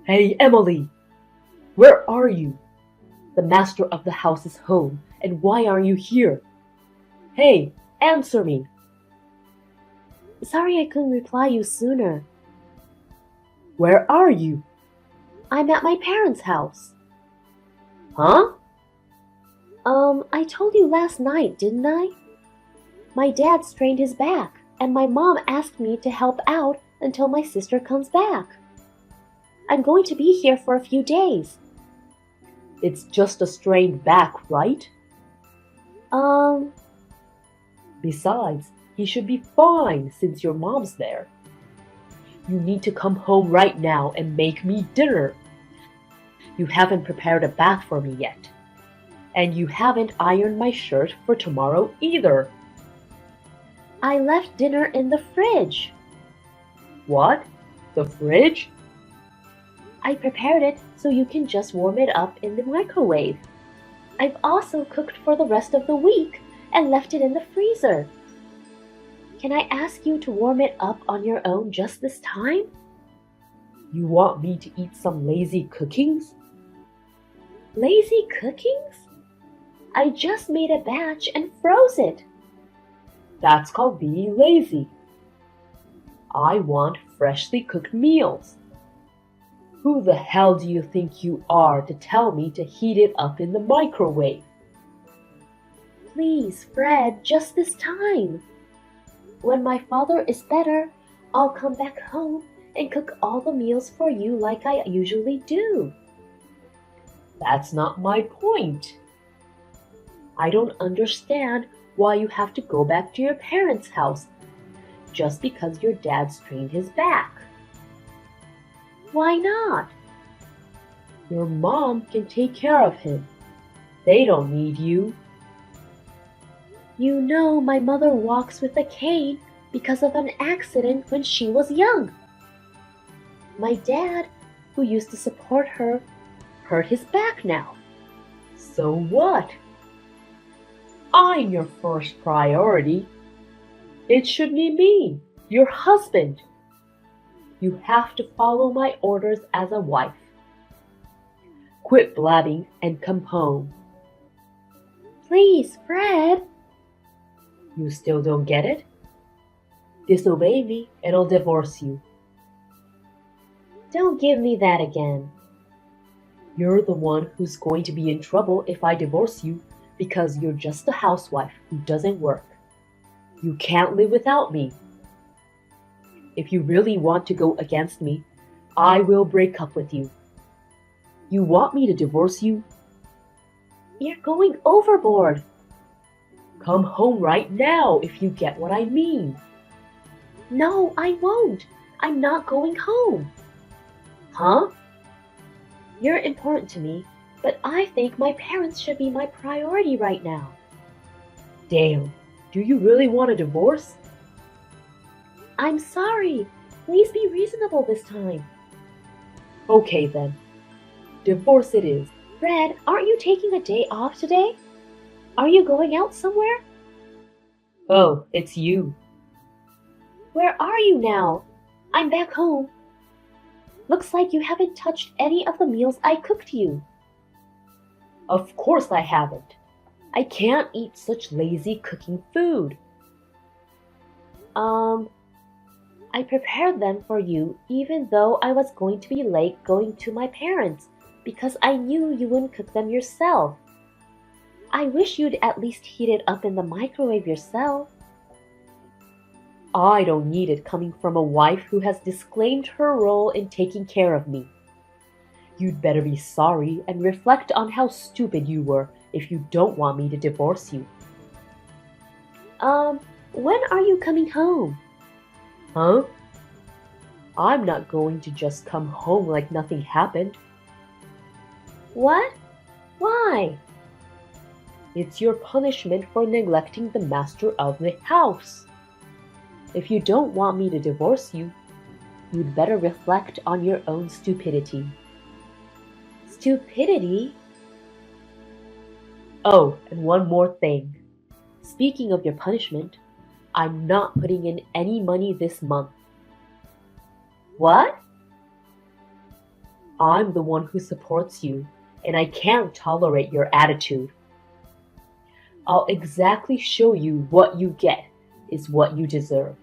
Hey, Emily! Where are you? The master of the house is home, and why are you here? Hey, answer me! Sorry I couldn't reply you sooner. Where are you? I'm at my parents' house. Huh? I told you last night, didn't I? My dad strained his back, and my mom asked me to help out until my sister comes back. I'm going to be here for a few days. It's just a strained back, right? Um, Besides, he should be fine since your mom's there. You need to come home right now and make me dinner. You haven't prepared a bath for me yet. And you haven't ironed my shirt for tomorrow either. I left dinner in the fridge. What? The fridge? I prepared it so you can just warm it up in the microwave. I've also cooked for the rest of the week and left it in the freezer. Can I ask you to warm it up on your own just this time? You want me to eat some lazy cookings? Lazy cookings? I just made a batch and froze it. That's called being lazy. I want freshly cooked meals. Who the hell do you think you are to tell me to heat it up in the microwave? Please, Fred, just this time. When my father is better, I'll come back home and cook all the meals for you like I usually do. That's not my point. I don't understand why you have to go back to your parents' house just because your dad strained his back. Why not? Your mom can take care of him. They don't need you. You know my mother walks with a cane because of an accident when she was young. My dad, who used to support her, hurt his back now. So what? I'm your first priority. It should be me, your husband. You have to follow my orders as a wife. Quit blabbing and come home. Please, Fred. You still don't get it? Disobey me and I'll divorce you. Don't give me that again. You're the one who's going to be in trouble if I divorce you because you're just a housewife who doesn't work. You can't live without me. If you really want to go against me, I will break up with you. You want me to divorce you? You're going overboard. Come home right now if you get what I mean. No, I won't. I'm not going home. Huh? You're important to me, but I think my parents should be my priority right now. Damn, do you really want a divorce? I'm sorry. Please be reasonable this time. Okay then. Divorce it is. Fred, aren't you taking a day off today? Are you going out somewhere? Oh, it's you. Where are you now? I'm back home. Looks like you haven't touched any of the meals I cooked you. Of course I haven't. I can't eat such lazy cooking food. I prepared them for you even though I was going to be late going to my parents because I knew you wouldn't cook them yourself. I wish you'd at least heat it up in the microwave yourself. I don't need it coming from a wife who has disclaimed her role in taking care of me. You'd better be sorry and reflect on how stupid you were if you don't want me to divorce you. When are you coming home? Huh? I'm not going to just come home like nothing happened. What? Why? It's your punishment for neglecting the master of the house. If you don't want me to divorce you, you'd better reflect on your own stupidity. Stupidity? Oh, and one more thing. Speaking of your punishment, I'm not putting in any money this month. What? I'm the one who supports you, and I can't tolerate your attitude. I'll exactly show you what you get is what you deserve.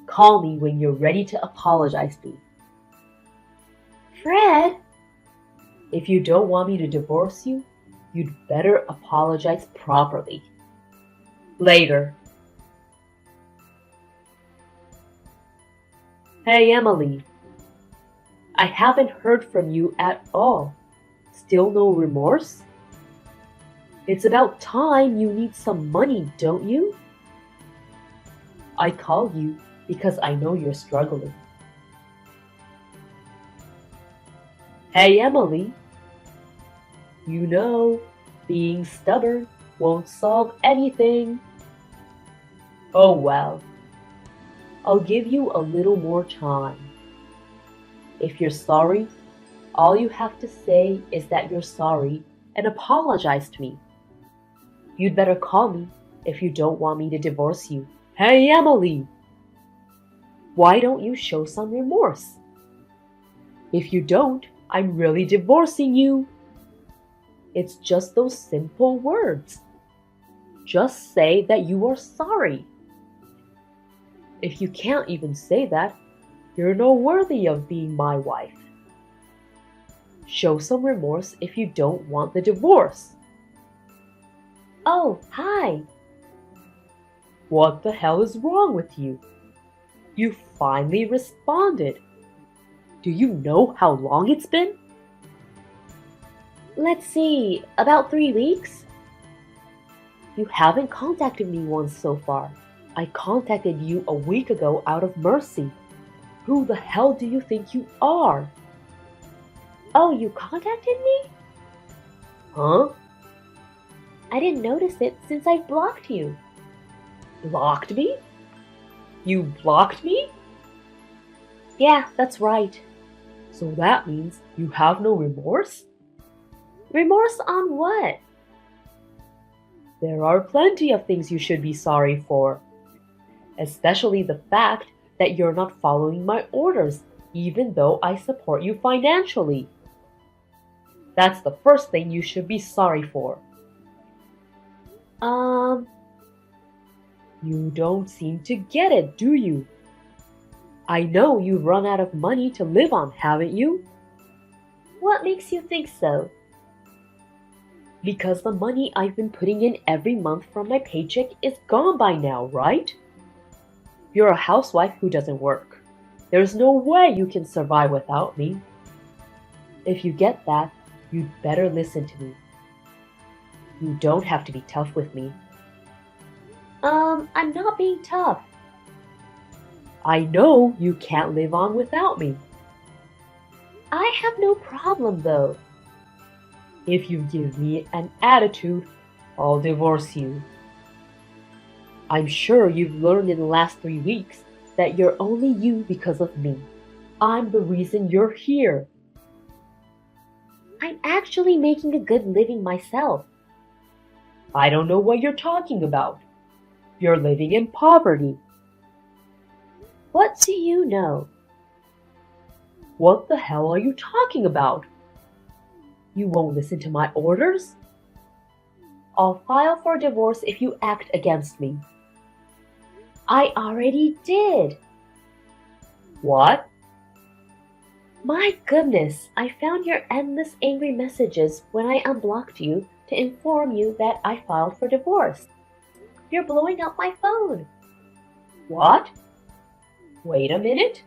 Call me when you're ready to apologize to me. Fred! If you don't want me to divorce you, you'd better apologize properly. Later. Hey, Emily. I haven't heard from you at all. Still no remorse? It's about time you need some money, don't you? I called you because I know you're struggling. Hey, Emily. You know, being stubborn won't solve anything. Oh well. I'll give you a little more time. If you're sorry, all you have to say is that you're sorry and apologize to me. You'd better call me if you don't want me to divorce you. Hey, Emily! Why don't you show some remorse? If you don't, I'm really divorcing you. It's just those simple words. Just say that you are sorry. If you can't even say that, you're not worthy of being my wife. Show some remorse if you don't want the divorce. Oh, hi. What the hell is wrong with you? You finally responded. Do you know how long it's been? Let's see, about 3 weeks? You haven't contacted me once so far. I contacted you a week ago out of mercy. Who the hell do you think you are? Oh, you contacted me? Huh? I didn't notice it since I blocked you. Blocked me? You blocked me? Yeah, that's right. So that means you have no remorse? Remorse on what? There are plenty of things you should be sorry for. Especially the fact that you're not following my orders, even though I support you financially. That's the first thing you should be sorry for. You don't seem to get it, do you? I know you've run out of money to live on, haven't you? What makes you think so? Because the money I've been putting in every month from my paycheck is gone by now, right? You're a housewife who doesn't work. There's no way you can survive without me. If you get that, you'd better listen to me. You don't have to be tough with me. I'm not being tough. I know you can't live on without me. I have no problem though. If you give me an attitude, I'll divorce you. I'm sure you've learned in the last 3 weeks that you're only you because of me. I'm the reason you're here. I'm actually making a good living myself. I don't know what you're talking about. You're living in poverty. What do you know? What the hell are you talking about? You won't listen to my orders? I'll file for divorce if you act against me. I already did. What? My goodness, I found your endless angry messages when I unblocked you to inform you that I filed for divorce. You're blowing up my phone. What? Wait a minute.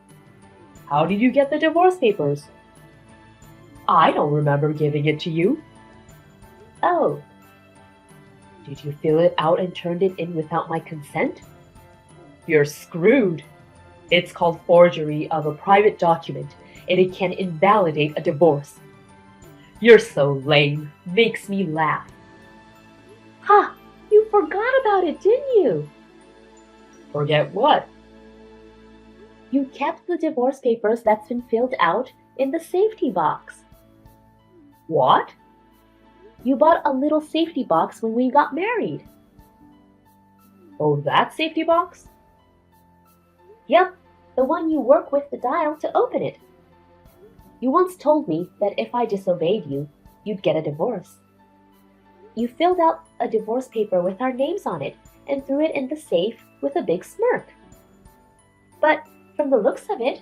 How did you get the divorce papers? I don't remember giving it to you. Oh. Did you fill it out and turned it in without my consent? You're screwed. It's called forgery of a private document, and it can invalidate a divorce. You're so lame. Makes me laugh. Ha! You forgot about it, didn't you? Forget what? You kept the divorce papers that's been filled out in the safety box. What? You bought a little safety box when we got married. Oh, that safety box? Yep, the one you work with the dial to open it. You once told me that if I disobeyed you, you'd get a divorce. You filled out a divorce paper with our names on it and threw it in the safe with a big smirk. But from the looks of it,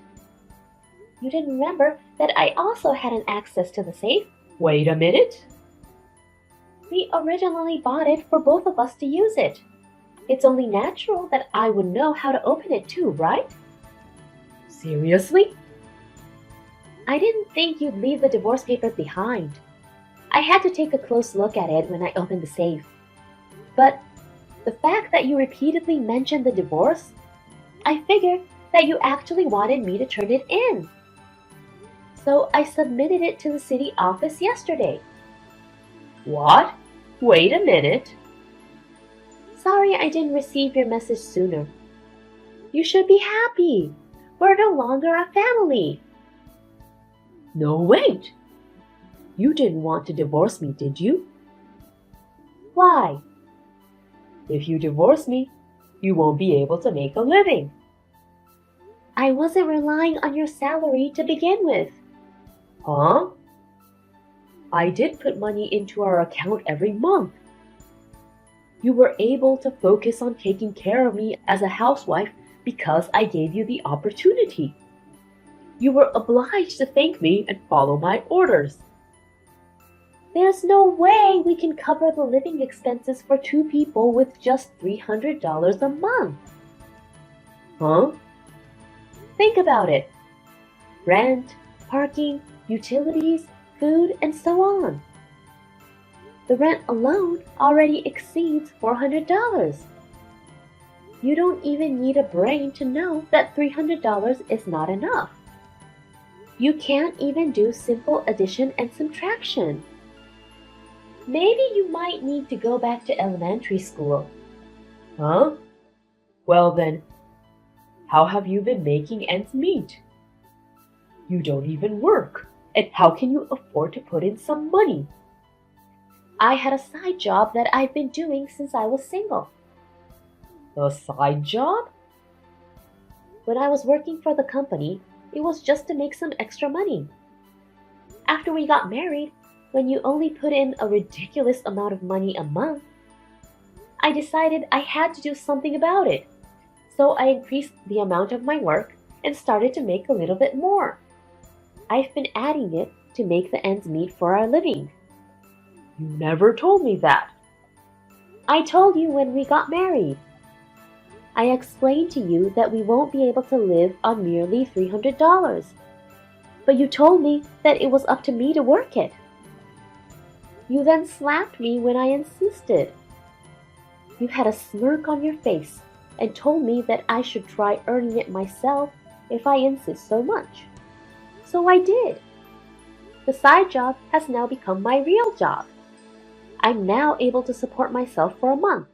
you didn't remember that I also had an access to the safe. Wait a minute. We originally bought it for both of us to use it. It's only natural that I would know how to open it too, right? Seriously? I didn't think you'd leave the divorce paper behind. I had to take a close look at it when I opened the safe. But the fact that you repeatedly mentioned the divorce, I figured that you actually wanted me to turn it in. So I submitted it to the city office yesterday. What? Wait a minute. Sorry I didn't receive your message sooner. You should be happy. We're no longer a family. No, wait. You didn't want to divorce me, did you? Why? If you divorce me, you won't be able to make a living. I wasn't relying on your salary to begin with. Huh? I did put money into our account every month. You were able to focus on taking care of me as a housewife because I gave you the opportunity. You were obliged to thank me and follow my orders. There's no way we can cover the living expenses for two people with just $300 a month. Huh? Think about it. Rent, parking, utilities, food, and so on. The rent alone already exceeds $400. You don't even need a brain to know that $300 is not enough. You can't even do simple addition and subtraction. Maybe you might need to go back to elementary school. Huh? Well then, how have you been making ends meet? You don't even work, and how can you afford to put in some money? I had a side job that I've been doing since I was single. A side job? When I was working for the company, it was just to make some extra money. After we got married, when you only put in a ridiculous amount of money a month, I decided I had to do something about it. So I increased the amount of my work and started to make a little bit more. I've been adding it to make the ends meet for our living. You never told me that. I told you when we got married. I explained to you that we won't be able to live on merely $300. But you told me that it was up to me to work it. You then slapped me when I insisted. You had a smirk on your face and told me that I should try earning it myself if I insist so much. So I did. The side job has now become my real job. I'm now able to support myself for a month.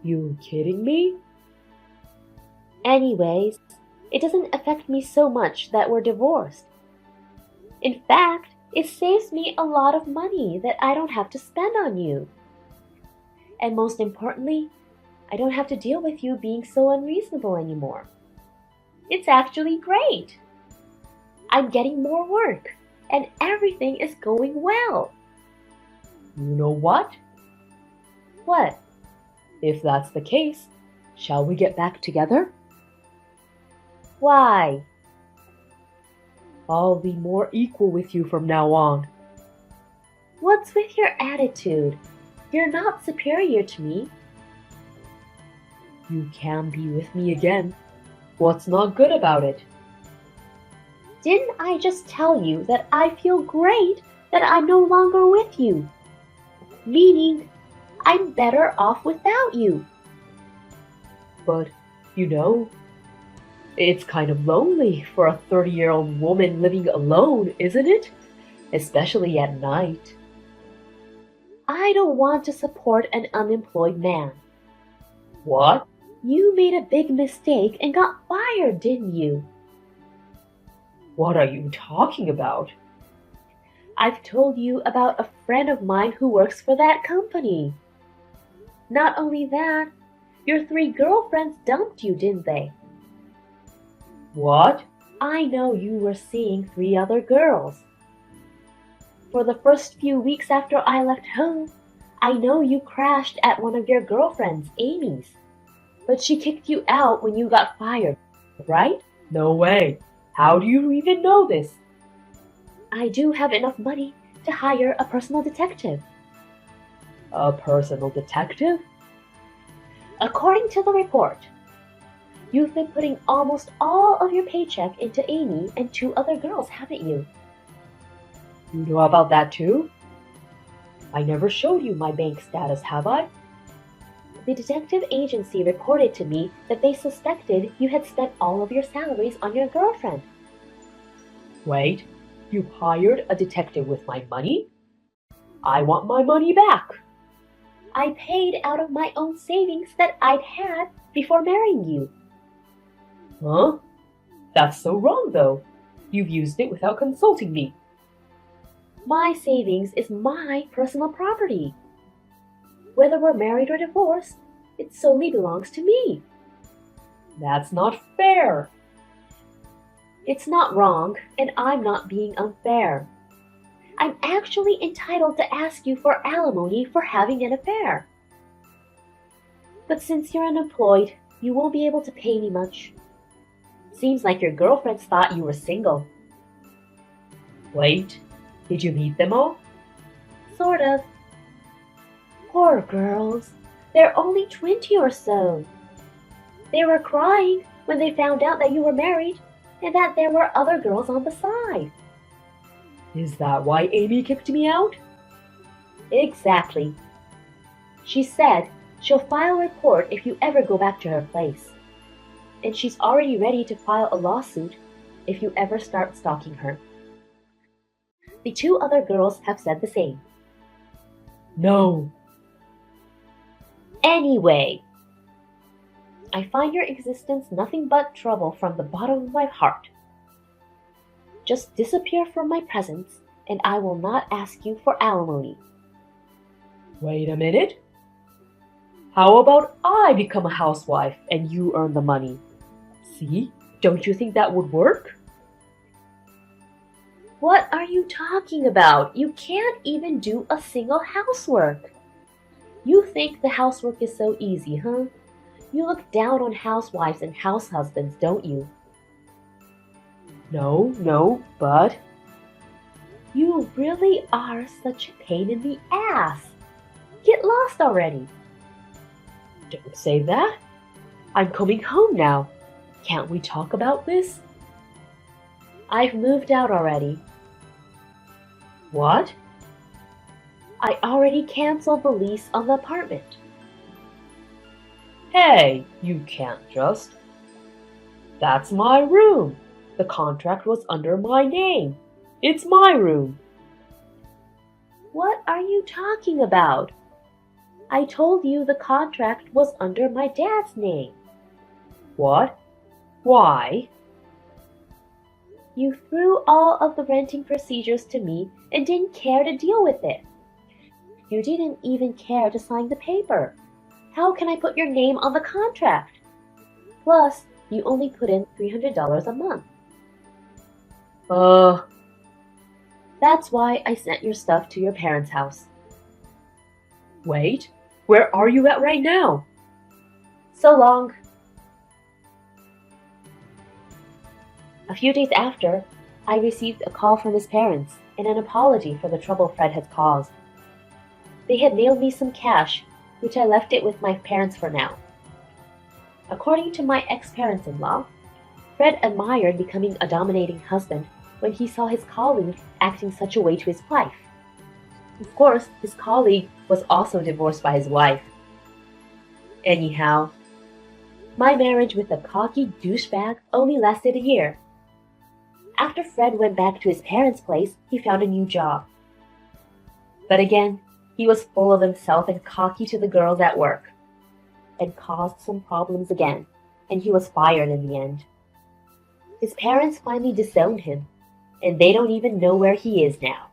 You kidding me? Anyways, it doesn't affect me so much that we're divorced. In fact, it saves me a lot of money that I don't have to spend on you. And most importantly, I don't have to deal with you being so unreasonable anymore. It's actually great. I'm getting more work, and everything is going well. You know what? What? If that's the case, shall we get back together? Why? I'll be more equal with you from now on. What's with your attitude? You're not superior to me. You can be with me again. What's not good about it? Didn't I just tell you that I feel great that I'm no longer with you? Meaning, I'm better off without you. But, it's kind of lonely for a 30-year-old woman living alone, isn't it? Especially at night. I don't want to support an unemployed man. What? You made a big mistake and got fired, didn't you? What are you talking about? I've told you about a friend of mine who works for that company. Not only that, your 3 girlfriends dumped you, didn't they? What? I know you were seeing 3 other girls. For the first few weeks after I left home, I know you crashed at one of your girlfriends, Amy's. But she kicked you out when you got fired, right? No way. How do you even know this? I do have enough money to hire a personal detective. A personal detective? According to the report, you've been putting almost all of your paycheck into Amy and 2 other girls, haven't you? You know about that too? I never showed you my bank status, have I? The detective agency reported to me that they suspected you had spent all of your salaries on your girlfriend. Wait, you hired a detective with my money? I want my money back. I paid out of my own savings that I'd had before marrying you. Huh? That's so wrong, though. You've used it without consulting me. My savings is my personal property. Whether we're married or divorced, it solely belongs to me. That's not fair. It's not wrong, and I'm not being unfair. I'm actually entitled to ask you for alimony for having an affair. But since you're unemployed, you won't be able to pay me much. Seems like your girlfriends thought you were single. Wait, did you meet them all? Sort of. Poor girls. They're only 20 or so. They were crying when they found out that you were married and that there were other girls on the side. Is that why Amy kicked me out? Exactly. She said she'll file a report if you ever go back to her place. And she's already ready to file a lawsuit if you ever start stalking her. The 2 other girls have said the same. No. Anyway, I find your existence nothing but trouble from the bottom of my heart. Just disappear from my presence, and I will not ask you for alimony. Wait a minute. How about I become a housewife and you earn the money? See, don't you think that would work? What are you talking about? You can't even do a single housework. You think the housework is so easy, huh? You look down on housewives and house husbands, don't you? No, but... You really are such a pain in the ass. Get lost already. Don't say that. I'm coming home now. Can't we talk about this? I've moved out already. What? I already canceled the lease on the apartment. Hey, you can't just. That's my room. The contract was under my name. It's my room. What are you talking about? I told you the contract was under my dad's name. What? Why? You threw all of the renting procedures to me and didn't care to deal with it. You didn't even care to sign the paper. How can I put your name on the contract? Plus, you only put in $300 a month. That's why I sent your stuff to your parents' house. Wait, where are you at right now? So long. A few days after, I received a call from his parents and an apology for the trouble Fred had caused. They had mailed me some cash, which I left it with my parents for now. According to my ex-parents-in-law, Fred admired becoming a dominating husband when he saw his colleague acting such a way to his wife. Of course, his colleague was also divorced by his wife. Anyhow, my marriage with a cocky douchebag only lasted a year. After Fred went back to his parents' place, he found a new job. But again, he was full of himself and cocky to the girls at work, and caused some problems again, and he was fired in the end. His parents finally disowned him, and they don't even know where he is now.